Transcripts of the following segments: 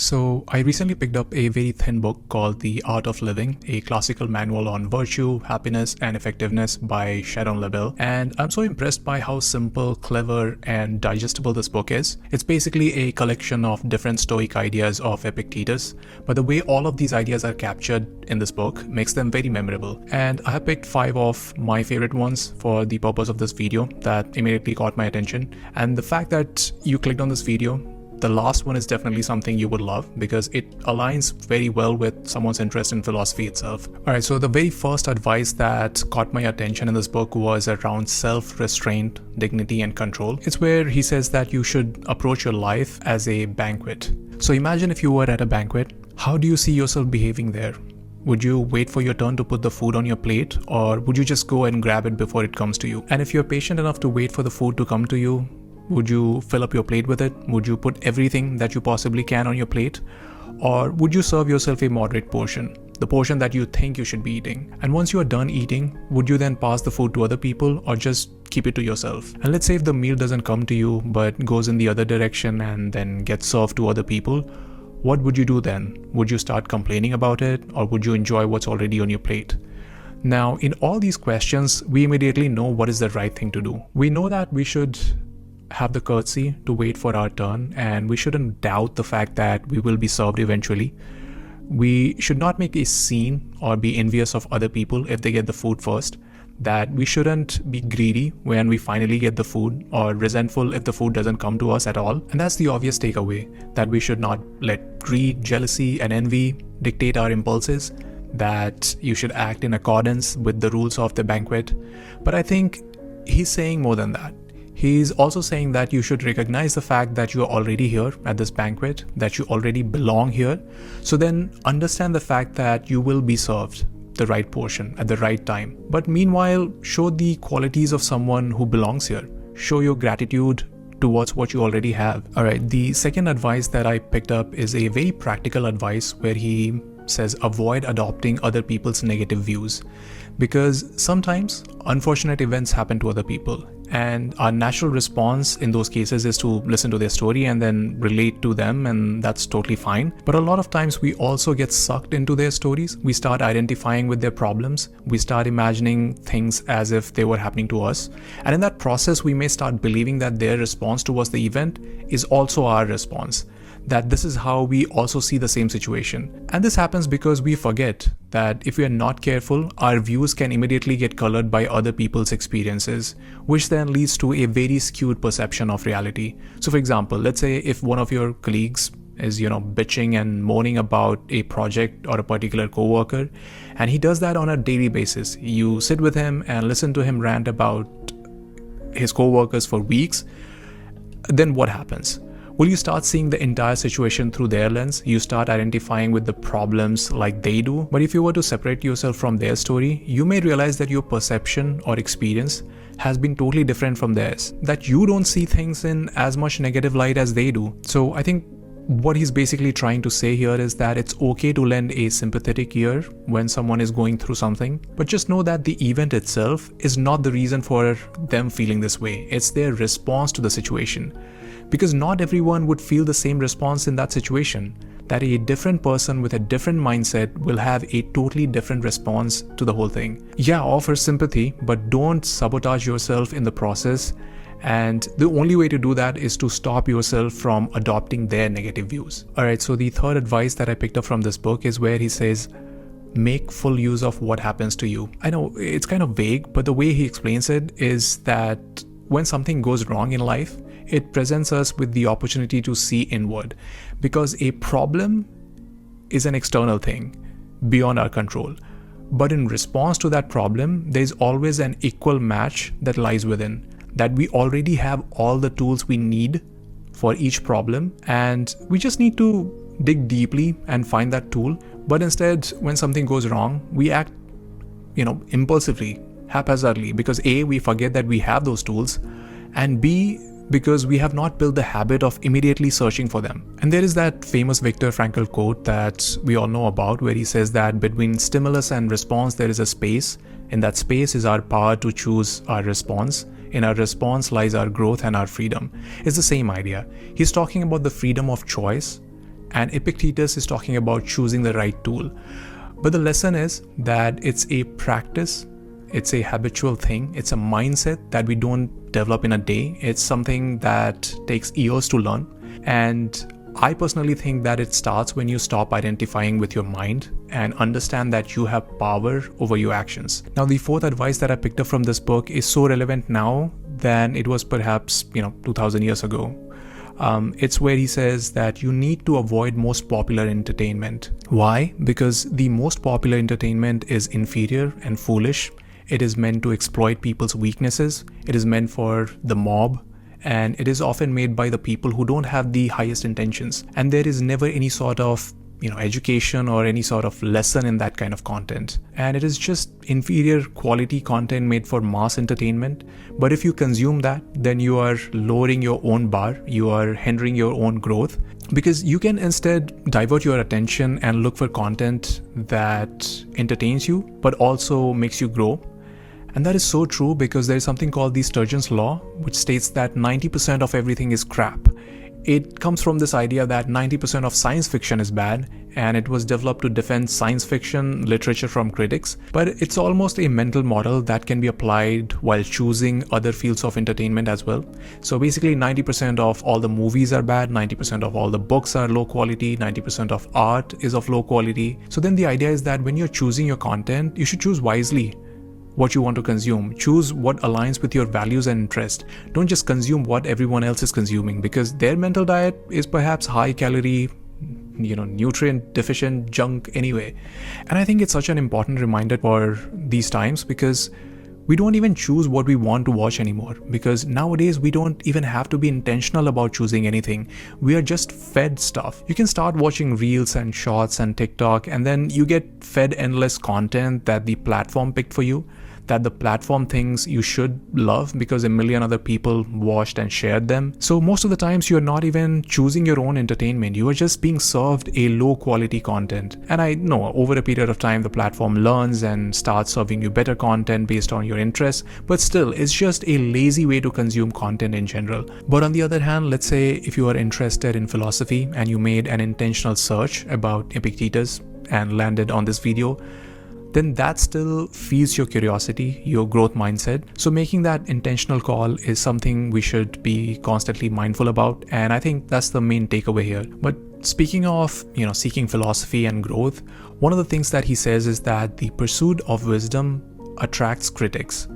So I recently picked up a very thin book called The Art of Living, a classical manual on virtue, happiness, and effectiveness by Sharon Lebel. And I'm so impressed by how simple, clever, and digestible this book is. It's basically a collection of different Stoic ideas of Epictetus, but the way all of these ideas are captured in this book makes them very memorable. And I have picked 5 of my favorite ones for the purpose of this video that immediately caught my attention. And the fact that you clicked on this video, the last one is definitely something you would love because it aligns very well with someone's interest in philosophy itself. Alright, so the very first advice that caught my attention in this book was around self-restraint, dignity, and control. It's where he says that you should approach your life as a banquet. So imagine if you were at a banquet, how do you see yourself behaving there? Would you wait for your turn to put the food on your plate, or would you just go and grab it before it comes to you? And if you're patient enough to wait for the food to come to you, would you fill up your plate with it? Would you put everything that you possibly can on your plate? Or would you serve yourself a moderate portion, the portion that you think you should be eating? And once you are done eating, would you then pass the food to other people or just keep it to yourself? And let's say if the meal doesn't come to you but goes in the other direction and then gets served to other people, what would you do then? Would you start complaining about it, or would you enjoy what's already on your plate? Now, in all these questions, we immediately know what is the right thing to do. We know that we should have the courtesy to wait for our turn, and we shouldn't doubt the fact that we will be served eventually. We should not make a scene or be envious of other people if they get the food first. That we shouldn't be greedy when we finally get the food, or resentful if the food doesn't come to us at all. And that's the obvious takeaway, that we should not let greed, jealousy, and envy dictate our impulses, that you should act in accordance with the rules of the banquet. But I think he's saying more than that. He's also saying that you should recognize the fact that you are already here at this banquet, that you already belong here. So then understand the fact that you will be served the right portion at the right time. But meanwhile, show the qualities of someone who belongs here. Show your gratitude towards what you already have. Alright, the second advice that I picked up is a very practical advice where he says avoid adopting other people's negative views, because sometimes unfortunate events happen to other people, and our natural response in those cases is to listen to their story and then relate to them, and that's totally fine. But a lot of times we also get sucked into their stories. We start identifying with their problems. We start imagining things as if they were happening to us, and in that process we may start believing that their response towards the event is also our response, that this is how we also see the same situation. And this happens because we forget that if we are not careful, our views can immediately get colored by other people's experiences, which then leads to a very skewed perception of reality. So for example, let's say if one of your colleagues is, bitching and moaning about a project or a particular coworker, and he does that on a daily basis. You sit with him and listen to him rant about his coworkers for weeks, then what happens? Well, you start seeing the entire situation through their lens. You start identifying with the problems like they do. But if you were to separate yourself from their story, you may realize that your perception or experience has been totally different from theirs, that you don't see things in as much negative light as they do. So I think what he's basically trying to say here is that it's okay to lend a sympathetic ear when someone is going through something, but just know that the event itself is not the reason for them feeling this way. It's their response to the situation. Because not everyone would feel the same response in that situation, that a different person with a different mindset will have a totally different response to the whole thing. Yeah, offer sympathy, but don't sabotage yourself in the process. And the only way to do that is to stop yourself from adopting their negative views. Alright, so the third advice that I picked up from this book is where he says, make full use of what happens to you. I know it's kind of vague, but the way he explains it is that when something goes wrong in life, it presents us with the opportunity to see inward, because a problem is an external thing beyond our control. But in response to that problem, there's always an equal match that lies within, that we already have all the tools we need for each problem, and we just need to dig deeply and find that tool. But instead, when something goes wrong, we act, impulsively, haphazardly, because A, we forget that we have those tools, and B, because we have not built the habit of immediately searching for them. And there is that famous Viktor Frankl quote that we all know about, where he says that between stimulus and response there is a space. In that space is our power to choose our response. In our response lies our growth and our freedom. It's the same idea. He's talking about the freedom of choice and Epictetus is talking about choosing the right tool. But the lesson is that it's a practice, it's a habitual thing, it's a mindset that we don't develop in a day. It's something that takes years to learn. And I personally think that it starts when you stop identifying with your mind and understand that you have power over your actions. Now, the fourth advice that I picked up from this book is so relevant now than it was perhaps, 2000 years ago. It's where he says that you need to avoid most popular entertainment. Why? Because the most popular entertainment is inferior and foolish. It is meant to exploit people's weaknesses. It is meant for the mob. And it is often made by the people who don't have the highest intentions. And there is never any sort of education or any sort of lesson in that kind of content. And it is just inferior quality content made for mass entertainment. But if you consume that, then you are lowering your own bar, you are hindering your own growth, because you can instead divert your attention and look for content that entertains you, but also makes you grow. And that is so true because there is something called the Sturgeon's Law, which states that 90% of everything is crap. It comes from this idea that 90% of science fiction is bad, and it was developed to defend science fiction literature from critics. But it's almost a mental model that can be applied while choosing other fields of entertainment as well. So basically 90% of all the movies are bad, 90% of all the books are low quality, 90% of art is of low quality. So then the idea is that when you're choosing your content, you should choose wisely what you want to consume. Choose what aligns with your values and interest. Don't just consume what everyone else is consuming, because their mental diet is perhaps high calorie, nutrient deficient junk anyway. And I think it's such an important reminder for these times, because we don't even choose what we want to watch anymore, because nowadays we don't even have to be intentional about choosing anything. We are just fed stuff. You can start watching reels and shorts and TikTok, and then you get fed endless content that the platform picked for you, that the platform thinks you should love because a million other people watched and shared them. So most of the times you're not even choosing your own entertainment. You are just being served a low quality content. And I know over a period of time the platform learns and starts serving you better content based on your interests, but still it's just a lazy way to consume content in general. But on the other hand, let's say if you are interested in philosophy and you made an intentional search about Epictetus and landed on this video, then that still feeds your curiosity, your growth mindset. So making that intentional call is something we should be constantly mindful about. And I think that's the main takeaway here. But speaking of, seeking philosophy and growth, one of the things that he says is that the pursuit of wisdom attracts critics.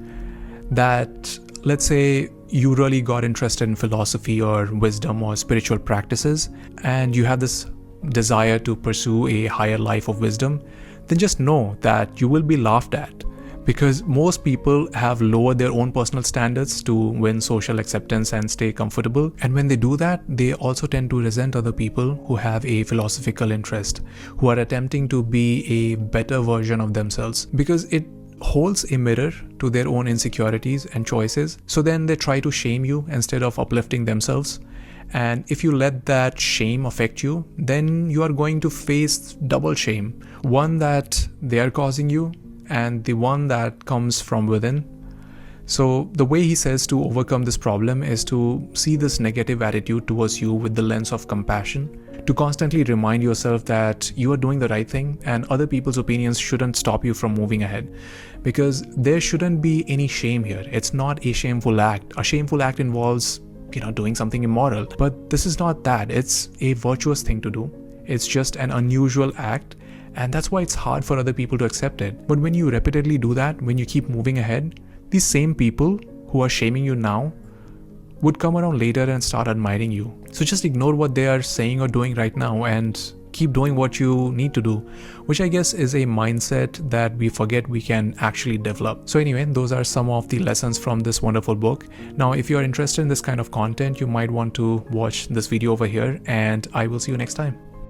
That, let's say, you really got interested in philosophy or wisdom or spiritual practices, and you have this desire to pursue a higher life of wisdom, then just know that you will be laughed at, because most people have lowered their own personal standards to win social acceptance and stay comfortable. And when they do that, they also tend to resent other people who have a philosophical interest, who are attempting to be a better version of themselves, because it holds a mirror to their own insecurities and choices. So then they try to shame you instead of uplifting themselves. And if you let that shame affect you, then you are going to face double shame. One that they are causing you, and the one that comes from within. So the way he says to overcome this problem is to see this negative attitude towards you with the lens of compassion, to constantly remind yourself that you are doing the right thing and other people's opinions shouldn't stop you from moving ahead. Because there shouldn't be any shame here. It's not a shameful act. A shameful act involves doing something immoral. But this is not that. It's a virtuous thing to do. It's just an unusual act, and that's why it's hard for other people to accept it. But when you repeatedly do that, when you keep moving ahead, these same people who are shaming you now would come around later and start admiring you. So just ignore what they are saying or doing right now and keep doing what you need to do, which I guess is a mindset that we forget we can actually develop. So anyway, those are some of the lessons from this wonderful book. Now, if you're interested in this kind of content, you might want to watch this video over here, and I will see you next time.